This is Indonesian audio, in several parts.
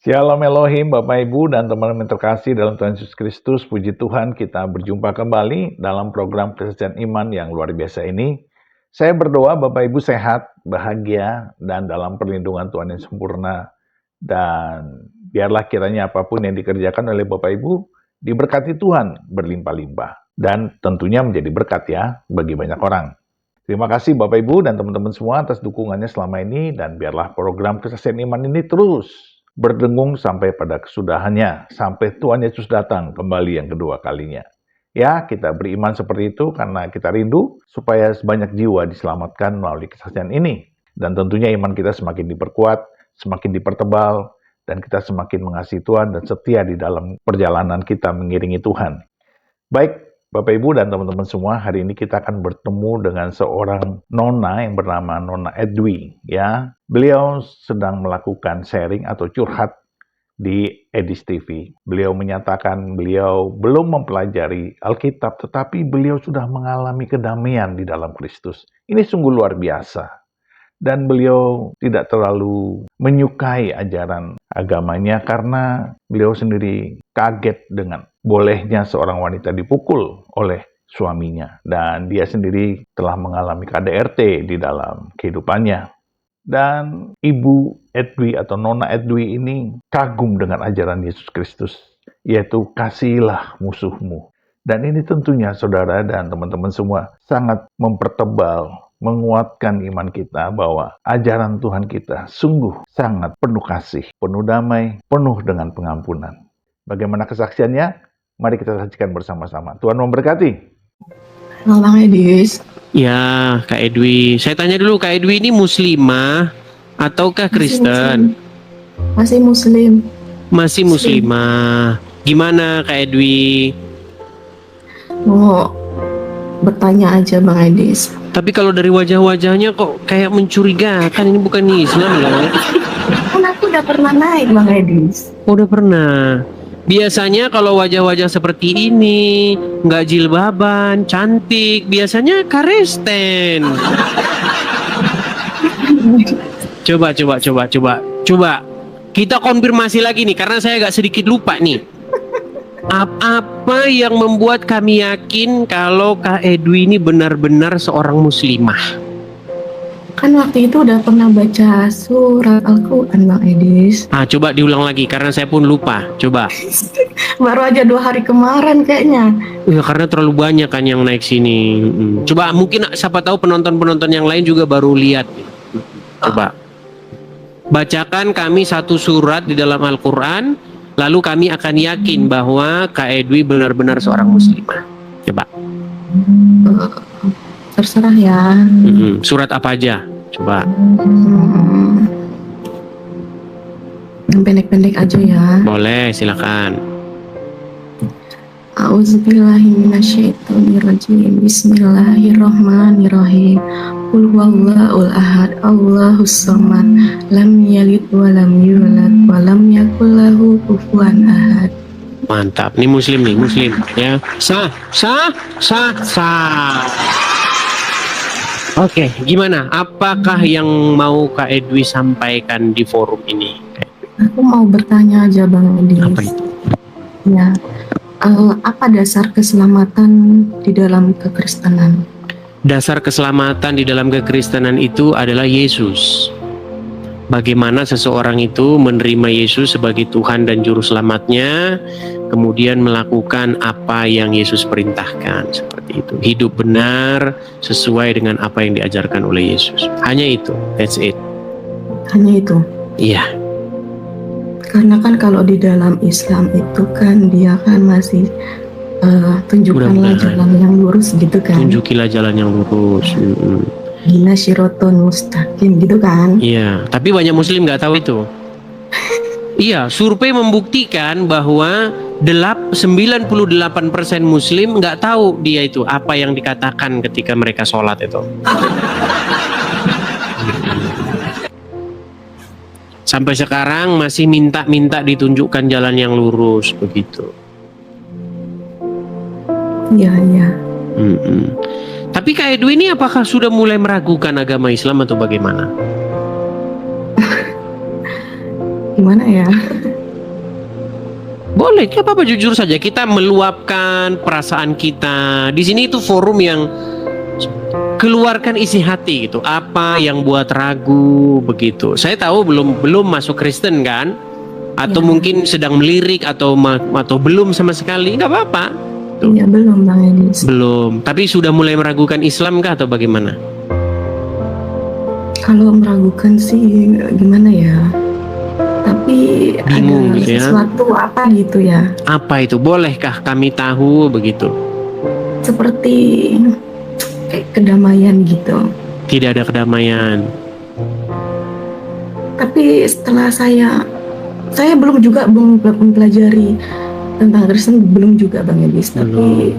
Shalom Elohim, Bapak Ibu dan teman-teman terkasih dalam Tuhan Yesus Kristus. Puji Tuhan, kita berjumpa kembali dalam program Kesaksian Iman yang luar biasa ini. Saya berdoa Bapak Ibu sehat, bahagia, dan dalam perlindungan Tuhan yang sempurna. Dan biarlah kiranya apapun yang dikerjakan oleh Bapak Ibu diberkati Tuhan berlimpah-limpah. Dan tentunya menjadi berkat ya bagi banyak orang. Terima kasih Bapak Ibu dan teman-teman semua atas dukungannya selama ini. Dan biarlah program Kesaksian Iman ini terus berdengung sampai pada kesudahannya, sampai Tuhan Yesus datang kembali yang kedua kalinya. Ya, kita beriman seperti itu karena kita rindu supaya sebanyak jiwa diselamatkan melalui kesaksian ini. Dan tentunya iman kita semakin diperkuat, semakin dipertebal, dan kita semakin mengasihi Tuhan dan setia di dalam perjalanan kita mengiringi Tuhan. Baik, Bapak Ibu dan teman-teman semua, hari ini kita akan bertemu dengan seorang nona yang bernama Nona Edwi. Ya, beliau sedang melakukan sharing atau curhat di Edis TV. Beliau menyatakan beliau belum mempelajari Alkitab, tetapi beliau sudah mengalami kedamaian di dalam Kristus. Ini sungguh luar biasa. Dan beliau tidak terlalu menyukai ajaran agamanya karena beliau sendiri kaget dengan bolehnya seorang wanita dipukul oleh suaminya. Dan dia sendiri telah mengalami KDRT di dalam kehidupannya. Dan Ibu Edwi atau Nona Edwi ini kagum dengan ajaran Yesus Kristus, yaitu kasihilah musuhmu. Dan ini tentunya saudara dan teman-teman semua sangat mempertebal, menguatkan iman kita bahwa ajaran Tuhan kita sungguh sangat penuh kasih, penuh damai, penuh dengan pengampunan. Bagaimana kesaksiannya? Mari kita saksikan bersama-sama. Tuhan memberkati. Halo Bang Edis. Ya, Kak Edwi. Saya tanya dulu, Kak Edwi ini muslimah ataukah Kristen? Masih muslim. Masih muslimah. Gimana Kak Edwi? Mau bertanya aja Bang Edis. Tapi kalau dari wajah-wajahnya kok kayak mencurigakan, ini bukan Islam loh. Kan aku udah pernah naik Bang Edis. Udah pernah. Biasanya kalau wajah-wajah seperti ini nggak jilbaban, cantik, biasanya Kristen. Coba. Kita konfirmasi lagi nih karena saya agak sedikit lupa nih. Apa yang membuat kami yakin kalau Kak Edwi ini benar-benar seorang muslimah? Kan waktu itu udah pernah baca surat Al-Quran Bang Edis. Coba diulang lagi karena saya pun lupa. Coba. Baru aja 2 hari kemarin kayaknya. Ya karena terlalu banyak kan yang naik sini. Coba mungkin siapa tahu penonton-penonton yang lain juga baru lihat. Coba. Bacakan kami satu surat di dalam Al-Quran, lalu kami akan yakin bahwa Kak Edwi benar-benar seorang muslimah. Coba. Terserah ya. Surat apa aja? Coba. Yang pendek-pendek aja ya. Boleh, silakan. A'udzubillahiminasyaitonirrajim. Bismillahirrahmanirrahim. Qul huwallahul ahad, Allahus samad, lam yalid wa lam yulad wa lam yakul lahu kufuwan ahad. Mantap, ini muslim ya. Sah. Oke, gimana? Apakah yang mau Kak Edwi sampaikan di forum ini? Aku mau bertanya aja Bang Edis. Apa itu? Ya, apa dasar keselamatan di dalam kekristenan? Dasar keselamatan di dalam kekristenan itu adalah Yesus. Bagaimana seseorang itu menerima Yesus sebagai Tuhan dan Juru Selamatnya, kemudian melakukan apa yang Yesus perintahkan, seperti itu. Hidup benar sesuai dengan apa yang diajarkan oleh Yesus. Hanya itu, that's it. Hanya itu? Iya. Karena kan kalau di dalam Islam itu kan dia kan masih tunjukkanlah jalan yang lurus gitu kan. Tunjukilah jalan yang lurus. Gina syirotun mustaqim gitu kan. Iya, tapi banyak muslim nggak tahu itu. Iya, survei membuktikan bahwa 98% muslim nggak tahu dia itu apa yang dikatakan ketika mereka sholat itu. Sampai sekarang masih minta ditunjukkan jalan yang lurus begitu. Iya. Tapi Kak Edwi ini apakah sudah mulai meragukan agama Islam atau bagaimana? Gimana ya? Boleh, tidak apa-apa, jujur saja kita meluapkan perasaan kita. Di sini itu forum yang keluarkan isi hati gitu. Apa yang buat ragu begitu. Saya tahu belum masuk Kristen kan? Atau Ya. mungkin sedang melirik atau belum sama sekali, nggak apa-apa. Iya, belum Bang Edis. Belum, tapi sudah mulai meragukan Islam kah atau bagaimana? Kalau meragukan sih gimana ya? Tapi Bingung ada gitu ya. sesuatu apa gitu ya? Apa itu? Bolehkah kami tahu begitu? Seperti kayak kedamaian gitu. Tidak ada kedamaian. Tapi setelah saya belum mempelajari tentang Kristen, belum juga Bang Edis. Tapi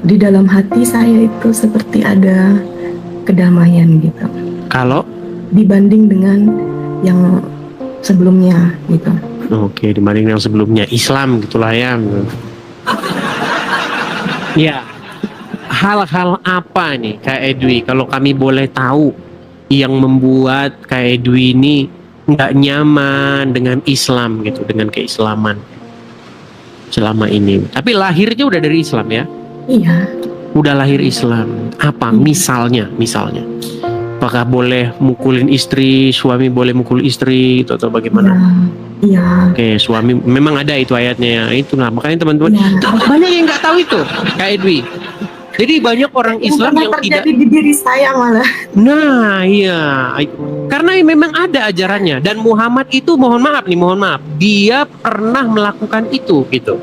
di dalam hati saya itu seperti ada kedamaian gitu. Kalau Dibanding dengan yang sebelumnya gitu. oke, dibanding yang sebelumnya Islam gitulah ya. Ya, hal-hal apa nih Kak Edwi kalau kami boleh tahu yang membuat Kak Edwi ini nggak nyaman dengan Islam gitu, dengan keislaman selama ini. Tapi lahirnya udah dari Islam ya? Iya. Udah lahir Islam. Apa misalnya? Apakah boleh mukulin istri, suami boleh mukul istri gitu, atau bagaimana? Iya. Oke, suami memang ada itu ayatnya ya. Itulah makanya teman-teman Iya. banyak yang nggak tahu itu, Kak Edwi. Jadi banyak orang Islam yang tidak. terjadi di diri saya malah. Nah, iya. Karena memang ada ajarannya dan Muhammad itu mohon maaf, dia pernah melakukan itu gitu.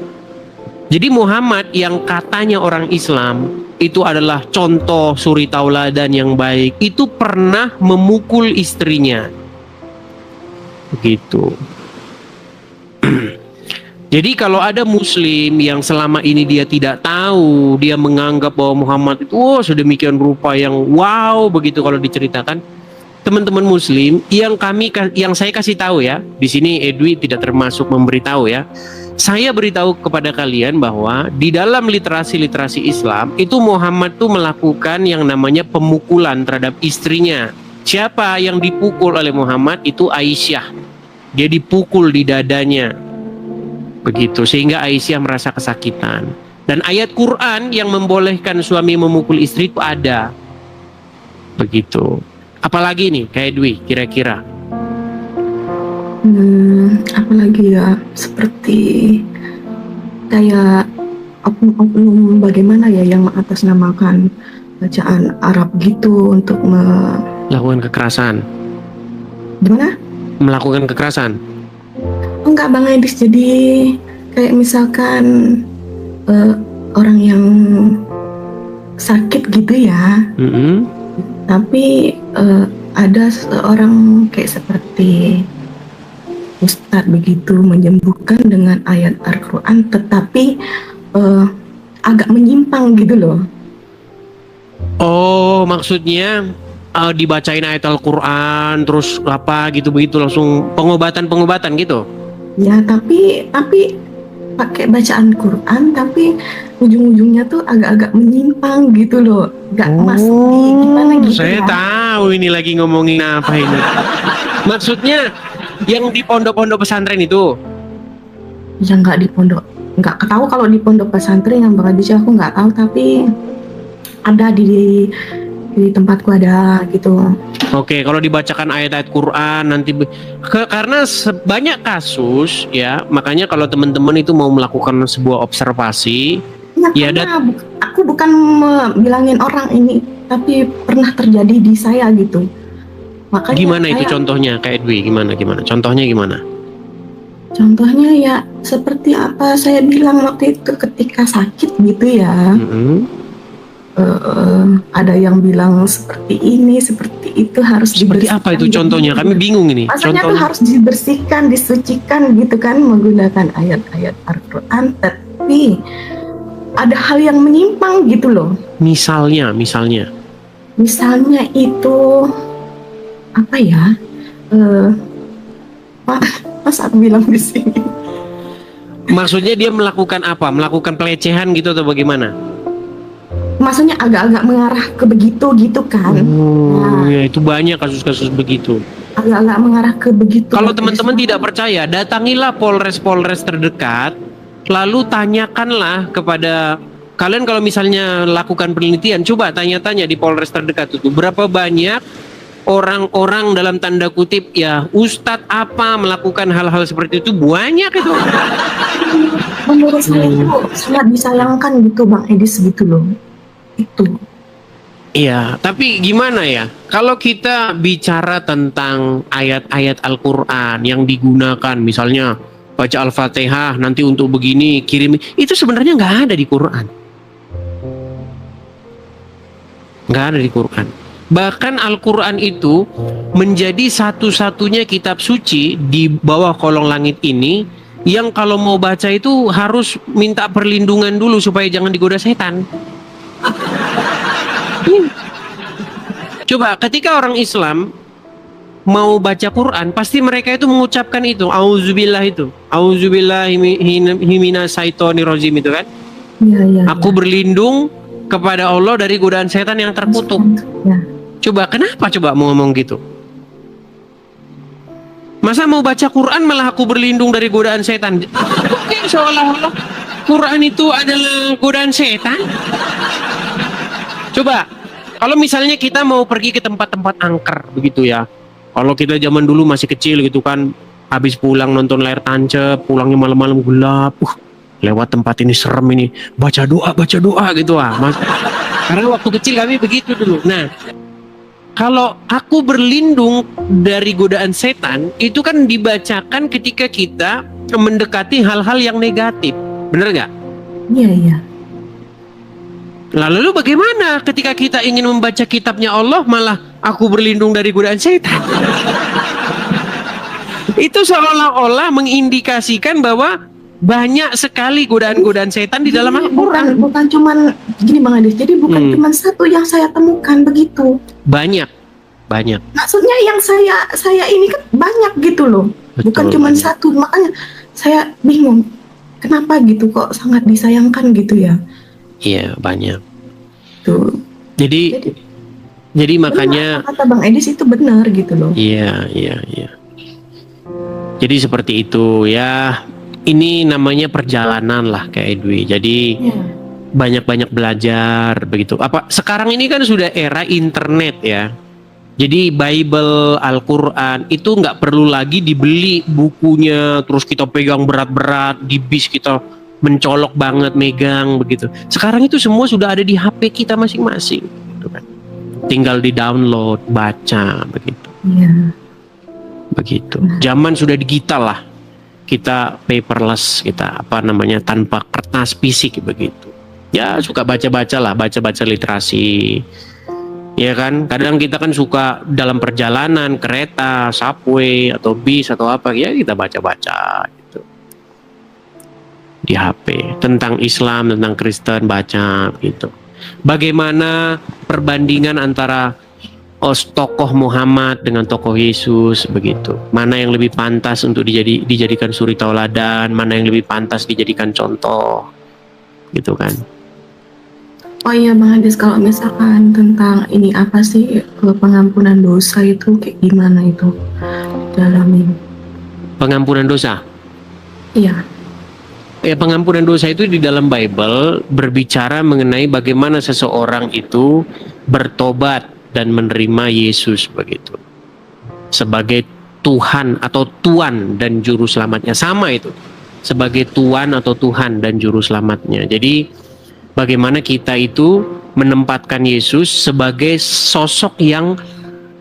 Jadi Muhammad yang katanya orang Islam itu adalah contoh suri tauladan yang baik, itu pernah memukul istrinya. Begitu. Jadi kalau ada muslim yang selama ini dia tidak tahu, dia menganggap bahwa Muhammad itu sedemikian rupa yang wow begitu kalau diceritakan, teman-teman muslim yang saya kasih tahu ya, di sini Edwi tidak termasuk memberitahu ya. Saya beritahu kepada kalian bahwa di dalam literasi Islam itu Muhammad tuh melakukan yang namanya pemukulan terhadap istrinya. Siapa yang dipukul oleh Muhammad? Itu Aisyah. Dia dipukul di dadanya. Begitu, sehingga Aisyah merasa kesakitan. Dan ayat Quran yang membolehkan suami memukul istri itu ada. Begitu. Apalagi nih, kayak Dwi, kira-kira? Apalagi ya, seperti kayak oknum bagaimana ya yang mengatasnamakan bacaan Arab gitu untuk Melakukan kekerasan. Gimana? Melakukan kekerasan. Enggak Bang Edis, jadi kayak misalkan orang yang sakit gitu ya, tapi ada seorang kayak seperti Ustadz begitu menyembuhkan dengan ayat Al-Quran, tetapi agak menyimpang gitu loh. Oh, maksudnya dibacain ayat Al-Quran terus apa gitu begitu langsung pengobatan gitu. Ya, tapi pakai bacaan Quran, tapi ujung-ujungnya tuh agak-agak menyimpang gitu loh, nggak masuk di gimana gitu. Saya tahu ini lagi ngomongin apa ini. Maksudnya yang di pondok-pondok pesantren itu? Ya nggak di pondok, nggak tahu kalau di pondok pesantren yang Bang Aditya aku nggak tahu, tapi ada di tempatku ada gitu. Oke, kalau dibacakan ayat-ayat Quran nanti karena banyak kasus ya, makanya kalau teman-teman itu mau melakukan sebuah observasi ya, aku bukan bilangin orang ini, tapi pernah terjadi di saya gitu. Makanya gimana itu contohnya Kak Edwi, gimana contohnya gimana? Contohnya ya seperti apa saya bilang waktu itu ketika sakit gitu ya. Ada yang bilang seperti ini, seperti itu harus seperti dibersihkan. Apa itu contohnya? Kami bingung ini. Maksudnya tuh harus dibersihkan, disucikan gitu kan, menggunakan ayat-ayat Al-Quran, tapi ada hal yang menyimpang gitu loh. Misalnya itu apa ya? Mas aku bilang di sini. Maksudnya dia melakukan apa? Melakukan pelecehan gitu atau bagaimana? Maksudnya agak-agak mengarah ke begitu gitu kan. Ya itu banyak kasus-kasus begitu. agak-agak mengarah ke begitu. Kalau Bang teman-teman Edis. tidak percaya, datangilah polres-polres terdekat, lalu tanyakanlah kepada kalian kalau misalnya lakukan penelitian, coba tanya-tanya di polres terdekat itu berapa banyak orang-orang dalam tanda kutip ya ustadz apa melakukan hal-hal seperti itu, banyak itu. Menurut saya itu sangat disayangkan gitu Bang Edis gitu loh. Itu. Iya, tapi gimana ya? Kalau kita bicara tentang ayat-ayat Al-Quran yang digunakan, misalnya baca Al-Fatihah nanti untuk begini, kirim, itu sebenarnya nggak ada di Quran. Nggak ada di Quran. Bahkan Al-Quran itu menjadi satu-satunya kitab suci di bawah kolong langit ini yang kalau mau baca itu harus minta perlindungan dulu supaya jangan digoda setan. Coba ketika orang Islam mau baca Quran, pasti mereka itu mengucapkan itu, auzubillah itu, auzubillahi minasyaitonirrajim itu kan. Iya. Aku berlindung kepada Allah dari godaan setan yang terkutuk. Ya. Coba kenapa coba mau ngomong gitu? Masa mau baca Quran malah aku berlindung dari godaan setan? Oke, seolah-olah Quran itu adalah godaan setan. Coba kalau misalnya kita mau pergi ke tempat-tempat angker begitu ya. Kalau kita zaman dulu masih kecil gitu kan, habis pulang nonton layar tancap, pulangnya malam-malam gelap. Lewat tempat ini serem ini, baca doa gitu ah. Karena waktu kecil kami begitu dulu. Nah, kalau aku berlindung dari godaan setan, itu kan dibacakan ketika kita mendekati hal-hal yang negatif. Bener nggak? Iya. Lalu bagaimana ketika kita ingin membaca kitabnya Allah, malah aku berlindung dari godaan setan? Itu seolah-olah mengindikasikan bahwa banyak sekali godaan-godaan setan di dalam Al-Quran. Bukan cuman gini Bang Adis, jadi bukan cuman satu yang saya temukan begitu. Banyak. Maksudnya yang saya ini kan banyak gitu loh. Betul, bukan cuman banyak. satu, makanya saya bingung kenapa gitu kok sangat disayangkan gitu ya. Iya, banyak. Tuh. Jadi makanya kata Bang Edis itu benar gitu loh. Iya. Jadi seperti itu ya. Ini namanya perjalanan lah kayak Edwi. Jadi banyak-banyak belajar begitu. Apa sekarang ini kan sudah era internet ya. Jadi Bible, Al-Quran itu nggak perlu lagi dibeli bukunya, terus kita pegang berat-berat di bis, kita mencolok banget megang begitu. Sekarang itu semua sudah ada di HP kita masing-masing. Gitu kan. Tinggal di download, baca begitu. Iya. Begitu. Zaman sudah digital lah. Kita paperless, kita tanpa kertas fisik begitu. Ya suka baca-baca lah, baca-baca literasi. Ya kan, kadang kita kan suka dalam perjalanan kereta, subway atau bis atau apa ya kita baca-baca gitu. Di HP tentang Islam, tentang Kristen baca gitu. Bagaimana perbandingan antara tokoh Muhammad dengan tokoh Yesus begitu. Mana yang lebih pantas untuk dijadikan suri tauladan, mana yang lebih pantas dijadikan contoh. Gitu kan. Oh iya Bang Adis, kalau misalkan tentang ini apa sih pengampunan dosa itu kayak gimana itu dalam ini? Pengampunan dosa. Iya. Ya, pengampunan dosa itu di dalam Bible berbicara mengenai bagaimana seseorang itu bertobat dan menerima Yesus begitu sebagai Tuhan atau Tuan dan Juru Selamatnya. Sama itu, sebagai Tuan atau Tuhan dan Juru Selamatnya. Jadi bagaimana kita itu menempatkan Yesus sebagai sosok yang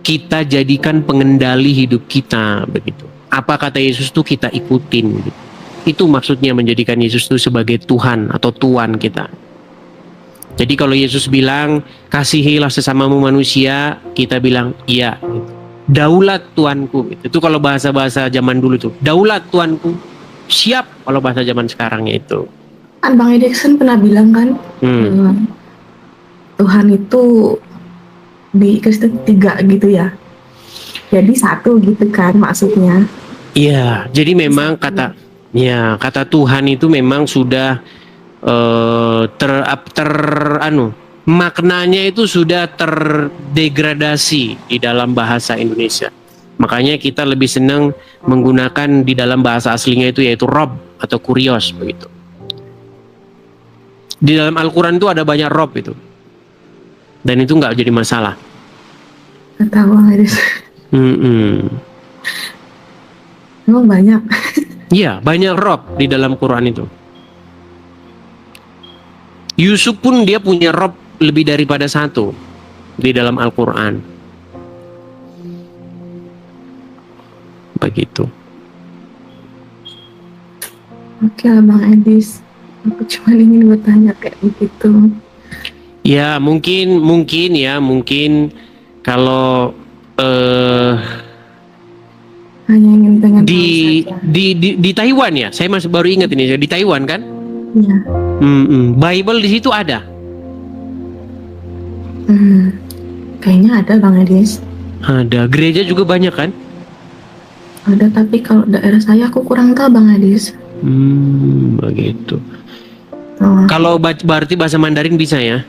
kita jadikan pengendali hidup kita begitu. Apa kata Yesus itu kita ikutin gitu. Itu maksudnya menjadikan Yesus itu sebagai Tuhan atau Tuan kita. Jadi kalau Yesus bilang kasihilah sesamamu manusia, kita bilang iya. Daulat Tuanku. Itu kalau bahasa-bahasa zaman dulu tuh. Daulat Tuanku. Siap kalau bahasa zaman sekarangnya itu. Kan Bang Edison pernah bilang kan Tuhan itu di Kristen 3 gitu ya. Jadi 1 gitu kan maksudnya. Iya, jadi memang kata Tuhan itu memang sudah maknanya itu sudah terdegradasi di dalam bahasa Indonesia. Makanya kita lebih senang menggunakan di dalam bahasa aslinya itu yaitu Rob atau Kurios begitu. Di dalam Al-Quran itu ada banyak Rob itu, dan itu nggak jadi masalah. Nggak tahu Hadis. Emang banyak. Iya, banyak Rob di dalam Quran itu. Yusuf pun dia punya Rob lebih daripada satu di dalam Al-Quran. Begitu. Oke lah Bang Edis, aku cuma ingin bertanya kayak begitu. Ya mungkin kalau Hanya ingin pengen di Taiwan ya, saya masih baru ingat ini di Taiwan kan? Iya. Bible di situ ada. Kayaknya ada Bang Edis. Ada, gereja juga banyak kan? Ada, tapi kalau daerah saya aku kurang tahu Bang Edis. Begitu. Oh, Kalau berarti bahasa Mandarin bisa ya?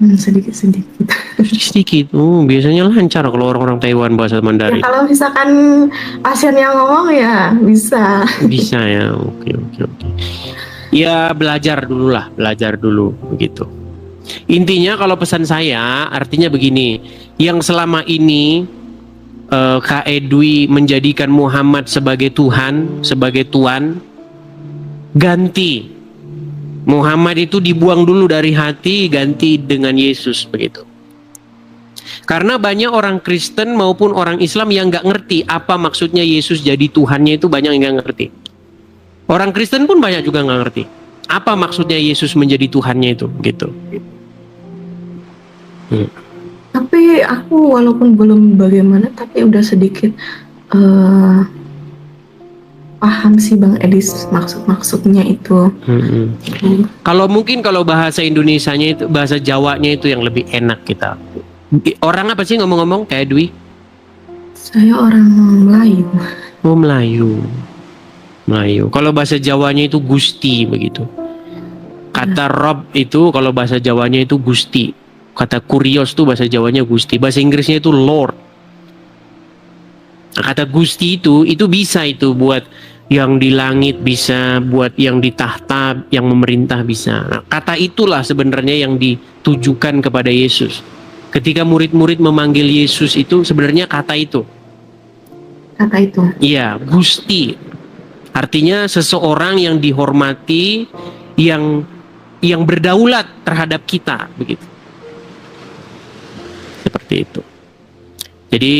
sedikit-sedikit. Sedikit. Biasanya lancar kalau orang-orang Taiwan bahasa Ya Mandarin. kalau misalkan pasien yang ngomong ya bisa. Bisa ya. Oke. Ya belajar dulu begitu. Intinya kalau pesan saya artinya begini, yang selama ini Kak Edwi menjadikan Muhammad sebagai Tuhan, sebagai Tuan, ganti. Muhammad itu dibuang dulu dari hati, ganti dengan Yesus begitu. Karena banyak orang Kristen maupun orang Islam yang nggak ngerti apa maksudnya Yesus jadi Tuhannya, itu banyak yang nggak ngerti. Orang Kristen pun banyak juga nggak ngerti apa maksudnya Yesus menjadi Tuhannya itu, gitu. Tapi aku walaupun belum bagaimana, tapi udah sedikit paham sih Bang Edis maksudnya itu. Kalau bahasa Indonesianya itu, bahasa Jawanya itu yang lebih enak kita. Orang apa sih ngomong-ngomong kayak Dwi? Saya orang Melayu. Oh, Melayu. Kalau bahasa Jawanya itu Gusti begitu. Kata Rob itu kalau bahasa Jawanya itu Gusti. Kata Kurios tuh bahasa Jawanya Gusti. Bahasa Inggrisnya itu Lord. Nah, kata Gusti itu bisa itu buat yang di langit, bisa buat yang di tahta, yang memerintah bisa. Nah, kata itulah sebenarnya yang ditujukan kepada Yesus. Ketika murid-murid memanggil Yesus itu sebenarnya kata itu. Kata itu. Iya, Gusti. Artinya seseorang yang dihormati, yang berdaulat terhadap kita begitu. Seperti itu. Jadi,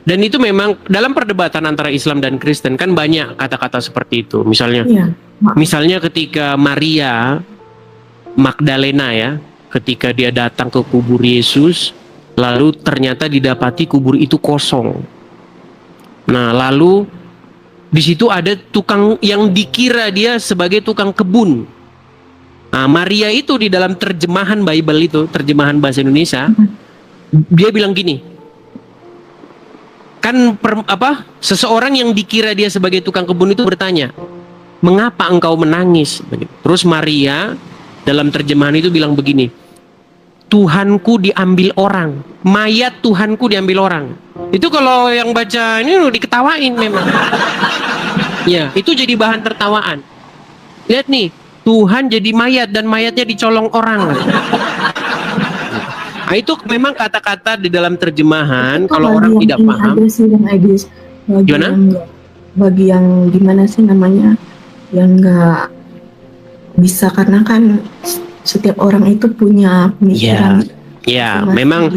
dan itu memang dalam perdebatan antara Islam dan Kristen kan banyak kata-kata seperti itu. Misalnya ketika Maria Magdalena ya, ketika dia datang ke kubur Yesus, lalu ternyata didapati kubur itu kosong. Nah, lalu di situ ada tukang yang dikira dia sebagai tukang kebun. Nah, Maria itu di dalam terjemahan Bible itu, terjemahan bahasa Indonesia, dia bilang gini, kan seseorang yang dikira dia sebagai tukang kebun itu bertanya, mengapa engkau menangis? Terus Maria dalam terjemahan itu bilang begini, Tuhanku diambil orang, mayat Tuhanku diambil orang. Itu kalau yang baca ini udah diketawain memang. Ya, itu jadi bahan tertawaan. Lihat nih, Tuhan jadi mayat dan mayatnya dicolong orang. Nah, itu memang kata-kata di dalam terjemahan itu kalau orang tidak paham. Gimana? Bagi yang gimana sih namanya, yang nggak bisa, karena kan setiap orang itu punya pemikiran. Ya, memang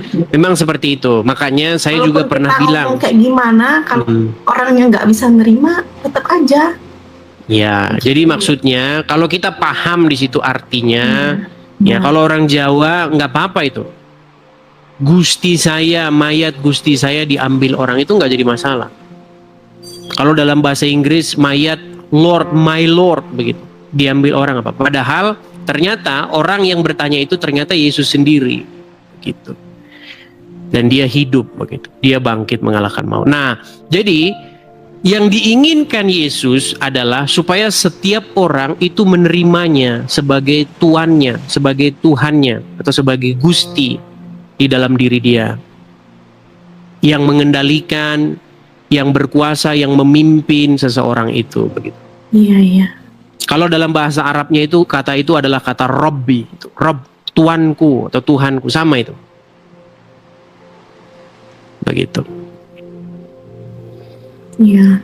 seperti itu. Makanya saya Walaupun juga pernah bilang kayak gimana, kalau orangnya nggak bisa nerima, tetap aja. Ya, jadi maksudnya kalau kita paham di situ artinya, ya kalau orang Jawa nggak apa-apa itu. Gusti saya, mayat Gusti saya diambil orang, itu nggak jadi masalah. Kalau dalam bahasa Inggris mayat Lord, my Lord begitu, diambil orang apa? Padahal ternyata orang yang bertanya itu ternyata Yesus sendiri, gitu. Dan dia hidup begitu, dia bangkit mengalahkan maut. Nah, jadi yang diinginkan Yesus adalah supaya setiap orang itu menerimanya sebagai tuannya, sebagai Tuhannya, atau sebagai Gusti di dalam diri dia. yang mengendalikan, yang berkuasa, yang memimpin seseorang itu, begitu. Iya. Kalau dalam bahasa Arabnya itu kata itu adalah kata Robbi, Rob, Tuanku atau Tuhanku, sama itu. Begitu. Iya.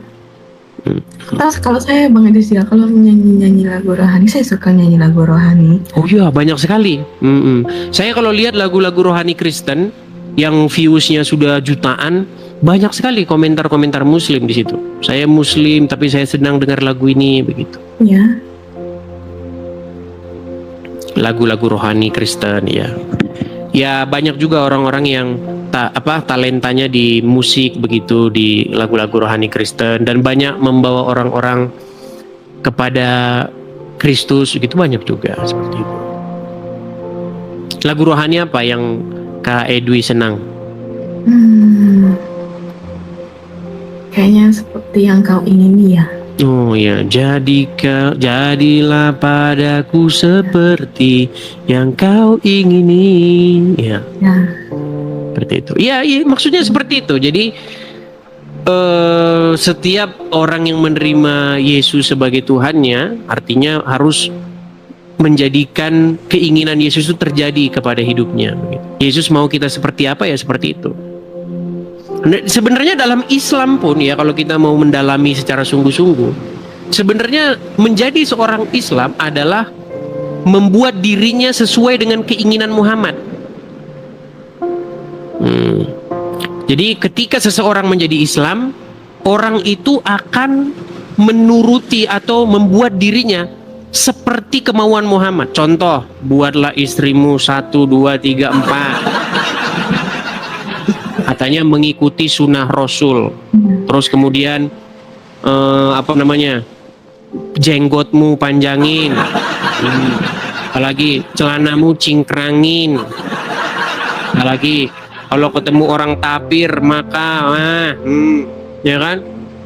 Terus kalau saya Bang Edis ya, kalau nyanyi lagu rohani, saya suka nyanyi lagu rohani. Oh iya, banyak sekali. Saya kalau lihat lagu-lagu rohani Kristen yang viewsnya sudah jutaan, banyak sekali komentar-komentar Muslim di situ. Saya Muslim tapi saya senang dengar lagu ini, begitu. Iya. Lagu-lagu rohani Kristen, ya. Ya banyak juga orang-orang yang talentanya di musik, begitu, di lagu-lagu rohani Kristen, dan banyak membawa orang-orang kepada Kristus, gitu, banyak juga seperti itu. Lagu rohani apa yang Kak Edwi senang? Kayaknya seperti yang kau ingini ya. Oh ya, jadilah padaku seperti yang kau ingini, ya. Seperti itu. Ya, maksudnya seperti itu. Jadi setiap orang yang menerima Yesus sebagai Tuhannya, artinya harus menjadikan keinginan Yesus itu terjadi kepada hidupnya. Yesus mau kita seperti apa, ya seperti itu. Sebenarnya dalam Islam pun, ya, kalau kita mau mendalami secara sungguh-sungguh, sebenarnya menjadi seorang Islam adalah membuat dirinya sesuai dengan keinginan Muhammad. Jadi ketika seseorang menjadi Islam, orang itu akan menuruti atau membuat dirinya seperti kemauan Muhammad. Contoh, buatlah istrimu 1, 2, 3, 4. Katanya mengikuti sunnah Rasul. Terus kemudian jenggotmu panjangin, apalagi celanamu cingkrangin, apalagi kalau ketemu orang tapir maka ya kan,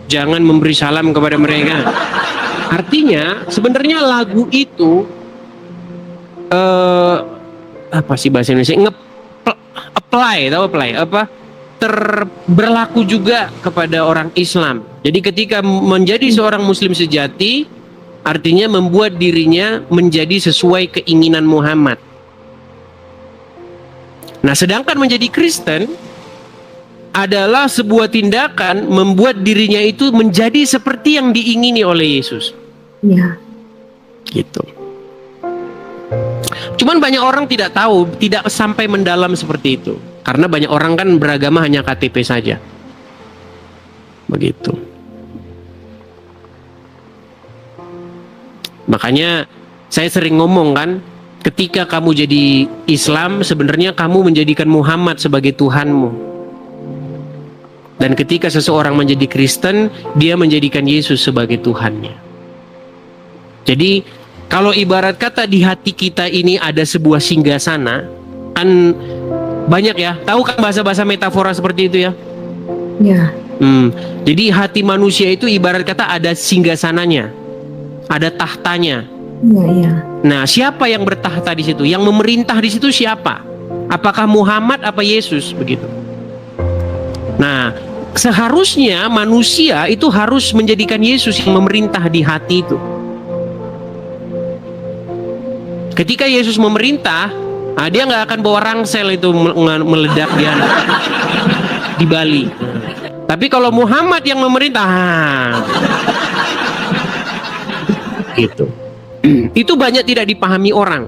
jangan memberi salam kepada mereka. Artinya sebenarnya lagu itu apa sih bahasa Indonesia, berlaku juga kepada orang Islam. Jadi ketika menjadi seorang Muslim sejati, artinya membuat dirinya menjadi sesuai keinginan Muhammad. Nah, sedangkan menjadi Kristen adalah sebuah tindakan membuat dirinya itu menjadi seperti yang diingini oleh Yesus. Iya. Gitu. Cuman banyak orang tidak tahu, tidak sampai mendalam seperti itu. Karena banyak orang kan beragama hanya KTP saja. Begitu. Makanya saya sering ngomong kan, ketika kamu jadi Islam, sebenarnya kamu menjadikan Muhammad sebagai Tuhanmu. Dan ketika seseorang menjadi Kristen, dia menjadikan Yesus sebagai Tuhannya. Jadi kalau ibarat kata di hati kita ini ada sebuah singgasana, kan banyak ya, tahu kan bahasa-bahasa metafora seperti itu ya? Iya. Jadi hati manusia itu ibarat kata ada singgasananya, ada tahtanya. Iya. Nah, siapa yang bertahta di situ? Yang memerintah di situ siapa? Apakah Muhammad apa Yesus, begitu? Nah, seharusnya manusia itu harus menjadikan Yesus yang memerintah di hati itu. Ketika Yesus memerintah, dia nggak akan bawa rangsel itu meledak di Bali. Tapi kalau Muhammad yang memerintah, gitu. Itu banyak tidak dipahami orang.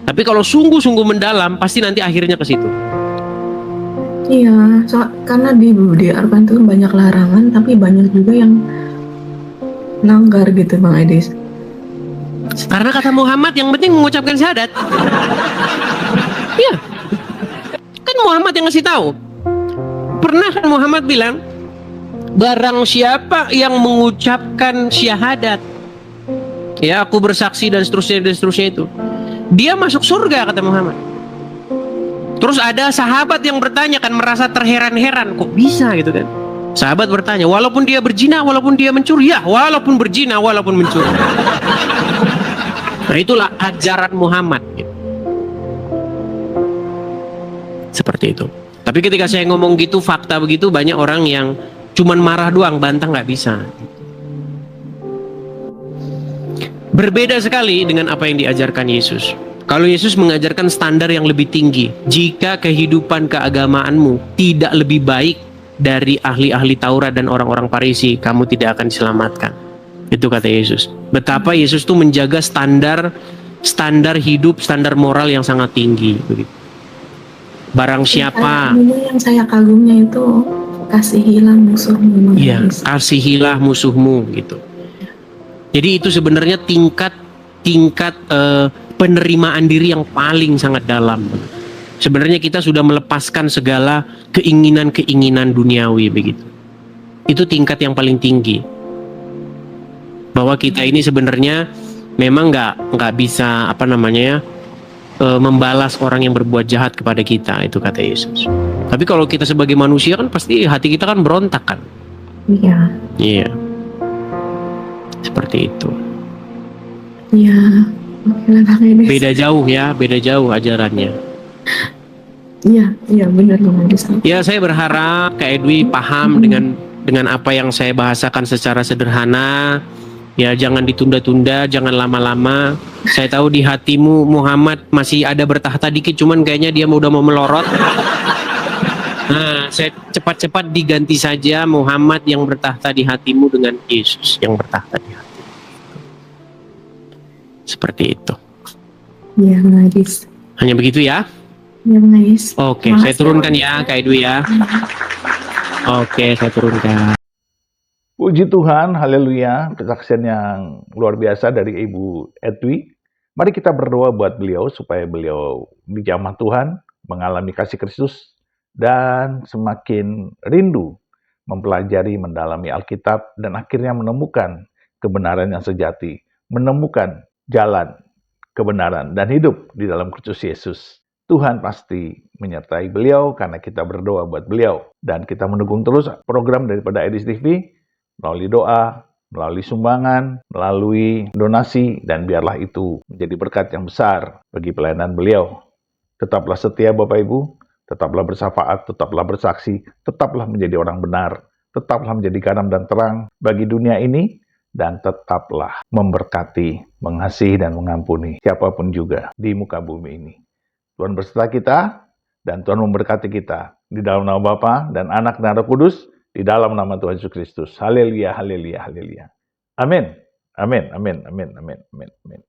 Tapi kalau sungguh-sungguh mendalam, pasti nanti akhirnya ke situ. Iya, karena di Al-Quran itu banyak larangan, tapi banyak juga yang nanggar gitu Bang Edis. Karena kata Muhammad yang penting mengucapkan syahadat. Iya. Kan Muhammad yang ngasih tahu. Pernah kan Muhammad bilang, barang siapa yang mengucapkan syahadat, ya aku bersaksi dan seterusnya itu, dia masuk surga, kata Muhammad. Terus ada sahabat yang bertanya kan, merasa terheran-heran, kok bisa gitu kan. Sahabat bertanya, walaupun dia berzina, walaupun dia mencuri, ya walaupun berzina, walaupun mencuri. Nah, itulah ajaran Muhammad gitu. Seperti itu. Tapi ketika saya ngomong gitu, fakta begitu, banyak orang yang cuman marah doang, bantah nggak bisa. Berbeda sekali dengan apa yang diajarkan Yesus. Kalau Yesus mengajarkan standar yang lebih tinggi, jika kehidupan keagamaanmu tidak lebih baik dari ahli-ahli Taurat dan orang-orang Farisi, kamu tidak akan diselamatkan. Itu kata Yesus. Betapa Yesus tuh menjaga standar hidup, standar moral yang sangat tinggi. Barang siapa, Ini yang saya kagumnya itu kasihilah musuhmu. iya, kasihilah musuhmu gitu. Jadi itu sebenarnya tingkat penerimaan diri yang paling sangat dalam. Sebenarnya kita sudah melepaskan segala keinginan-keinginan duniawi begitu. Itu tingkat yang paling tinggi. Bahwa kita ini sebenarnya memang nggak bisa membalas orang yang berbuat jahat kepada kita, itu kata Yesus. Tapi kalau kita sebagai manusia kan pasti hati kita kan berontak kan. Iya. Iya. Seperti itu. Iya. Beda jauh ajarannya. Iya benar Bang Edis. Ya, saya berharap Kak Edwi paham dengan apa yang saya bahasakan secara sederhana. Ya, jangan ditunda-tunda, jangan lama-lama. Saya tahu di hatimu Muhammad masih ada bertahta dikit, cuman kayaknya dia udah mau melorot. Nah, saya cepat-cepat diganti saja Muhammad yang bertahta di hatimu dengan Yesus yang bertahta di hatimu. Seperti itu. Iya Bang Edis. Hanya begitu ya? Iya Bang Edis. Oke, saya turunkan ya Kak Edwi ya. Oke, saya turunkan. Puji Tuhan, haleluya, kesaksian yang luar biasa dari Ibu Edwi. Mari kita berdoa buat beliau supaya beliau dijamah Tuhan, mengalami kasih Kristus, dan semakin rindu mempelajari, mendalami Alkitab, dan akhirnya menemukan kebenaran yang sejati, menemukan jalan kebenaran dan hidup di dalam Kristus Yesus. Tuhan pasti menyertai beliau karena kita berdoa buat beliau. Dan kita mendukung terus program daripada Edis TV, melalui doa, melalui sumbangan, melalui donasi, dan biarlah itu menjadi berkat yang besar bagi pelayanan beliau. Tetaplah setia Bapak Ibu, tetaplah bersyafaat, tetaplah bersaksi, tetaplah menjadi orang benar, tetaplah menjadi garam dan terang bagi dunia ini, dan tetaplah memberkati, mengasihi, dan mengampuni siapapun juga di muka bumi ini. Tuhan berserta kita, dan Tuhan memberkati kita di dalam nama Bapa dan Anak dan Roh Kudus, di dalam nama Tuhan Yesus Kristus. Haleluya, haleluya, haleluya. Amin. Amin, amin, amin, amin, amin, amin.